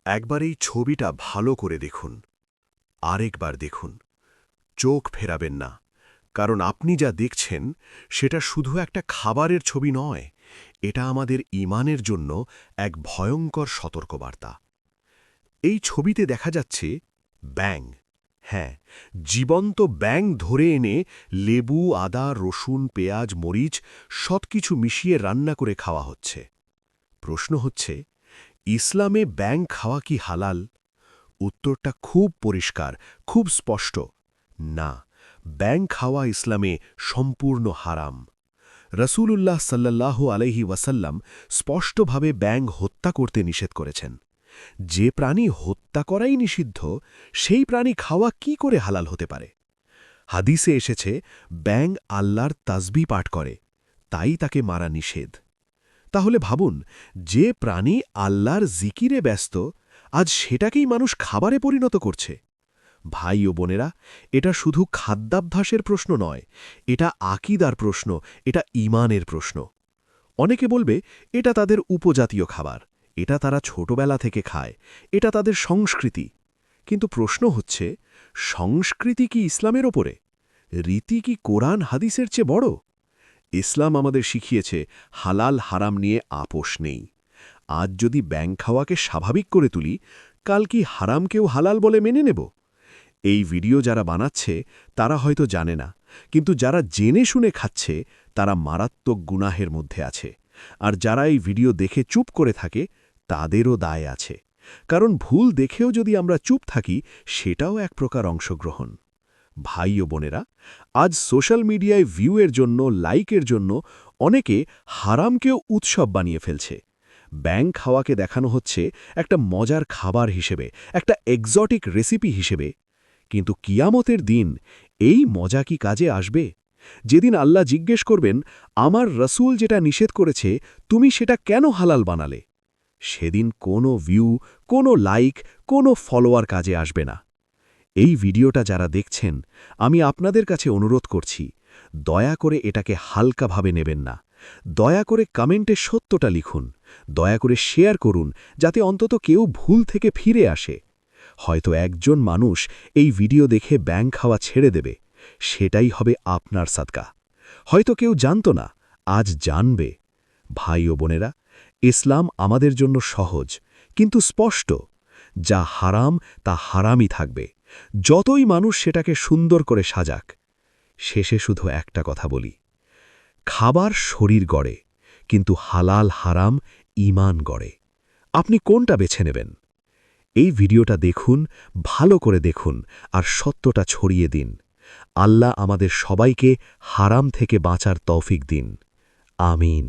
একবার এই ছবিটা ভালো করে দেখুন, আরেকবার দেখুন। চোখ ফেরাবেন না, কারণ আপনি যা দেখছেন সেটা শুধু একটা খাবারের ছবি নয়, এটা আমাদের ঈমানের জন্য এক ভয়ঙ্কর সতর্কবার্তা। এই ছবিতে দেখা যাচ্ছে ব্যাঙ। হ্যাঁ, জীবন্ত ব্যাঙ ধরে এনে লেবু, আদা, রসুন, পেঁয়াজ, মরিচ সবকিছু মিশিয়ে রান্না করে খাওয়া হচ্ছে। প্রশ্ন হচ্ছে, ইসলামে ব্যাঙ খাওয়া কি হালাল? উত্তরটা খুব পরিষ্কার, খুব স্পষ্ট। না, ব্যাঙ খাওয়া ইসলামে সম্পূর্ণ হারাম। রসূলুল্লাহ সাল্লাল্লাহু আলাইহি ওয়াসাল্লাম স্পষ্টভাবে ব্যাঙ হত্যা করতে নিষেধ করেছেন। যে প্রাণী হত্যা করাই নিষিদ্ধ, সেই প্রাণী খাওয়া কি করে হালাল হতে পারে? হাদিসে এসেছে, ব্যাঙ আল্লাহর তাসবিহ পাঠ করে, তাই তাকে মারা নিষেধ। তাহলে ভাবুন, যে প্রাণী আল্লাহর জিকিরে ব্যস্ত, আজ সেটাকেই মানুষ খাবারে পরিণত করছে। ভাই ও বোনেরা, এটা শুধু খাদ্যাভ্যাসের প্রশ্ন নয়, এটা আকীদার প্রশ্ন, এটা ঈমানের প্রশ্ন। অনেকে বলবে, এটা তাদের উপজাতীয় খাবার, এটা তারা ছোটবেলা থেকে খায়, এটা তাদের সংস্কৃতি। কিন্তু প্রশ্ন হচ্ছে, সংস্কৃতি কি ইসলামের ওপরে? রীতি কি কোরআন হাদিসের চেয়ে বড়? ইসলাম আমাদের শিখিয়েছে, হালাল হারাম নিয়ে আপোষ নেই। আজ যদি ব্যাঙ খাওয়াকে স্বাভাবিক করে তুলি, কাল কি হারামকেও হালাল বলে মেনে নেব? এই ভিডিও যারা বানাচ্ছে তারা হয়তো জানে না, কিন্তু যারা জেনে শুনে খাচ্ছে তারা মারাত্মক গুনাহের মধ্যে আছে। আর যারা এই ভিডিও দেখে চুপ করে থাকে, তাদেরও দায় আছে। কারণ ভুল দেখেও যদি আমরা চুপ থাকি, সেটাও এক প্রকার অংশগ্রহণ। ভাই ও বোনেরা, আজ সোশ্যাল মিডিয়ায় ভিউয়ের জন্য, লাইকের জন্য অনেকে হারামকেও উৎসব বানিয়ে ফেলছে। ব্যাঙ খাওয়াকে দেখানো হচ্ছে একটা মজার খাবার হিসেবে, একটা এক্সোটিক রেসিপি হিসেবে। কিন্তু কিয়ামতের দিন এই মজা কি কাজে আসবে? যেদিন আল্লাহ জিজ্ঞেস করবেন, আমার রসূল যেটা নিষেধ করেছে, তুমি সেটা কেন হালাল বানালে? সেদিন কোনো ভিউ, কোনো লাইক, কোনো ফলোয়ার কাজে আসবে না। এই ভিডিওটা যারা দেখছেন, আমি আপনাদের কাছে অনুরোধ করছি, দয়া করে এটাকে হালকাভাবে নেবেন না। দয়া করে কমেন্টে সত্যটা লিখুন, দয়া করে শেয়ার করুন, যাতে অন্তত কেউ ভুল থেকে ফিরে আসে। হয়তো একজন মানুষ এই ভিডিও দেখে ব্যাঙ খাওয়া ছেড়ে দেবে, সেটাই হবে আপনার সাদকা। হয়তো কেউ জানত না, আজ জানবে। ভাই ও বোনেরা, ইসলাম আমাদের জন্য সহজ কিন্তু স্পষ্ট। যা হারাম তা হারামই থাকবে, যতই মানুষ সেটাকে সুন্দর করে সাজাক। শেষে শুধু একটা কথা বলি, খাবার শরীর গড়ে, কিন্তু হালাল হারাম ঈমান গড়ে। আপনি কোনটা বেছে নেবেন? এই ভিডিওটা দেখুন, ভালো করে দেখুন, আর সত্যটা ছড়িয়ে দিন। আল্লাহ আমাদের সবাইকে হারাম থেকে বাঁচার তৌফিক দিন। আমিন।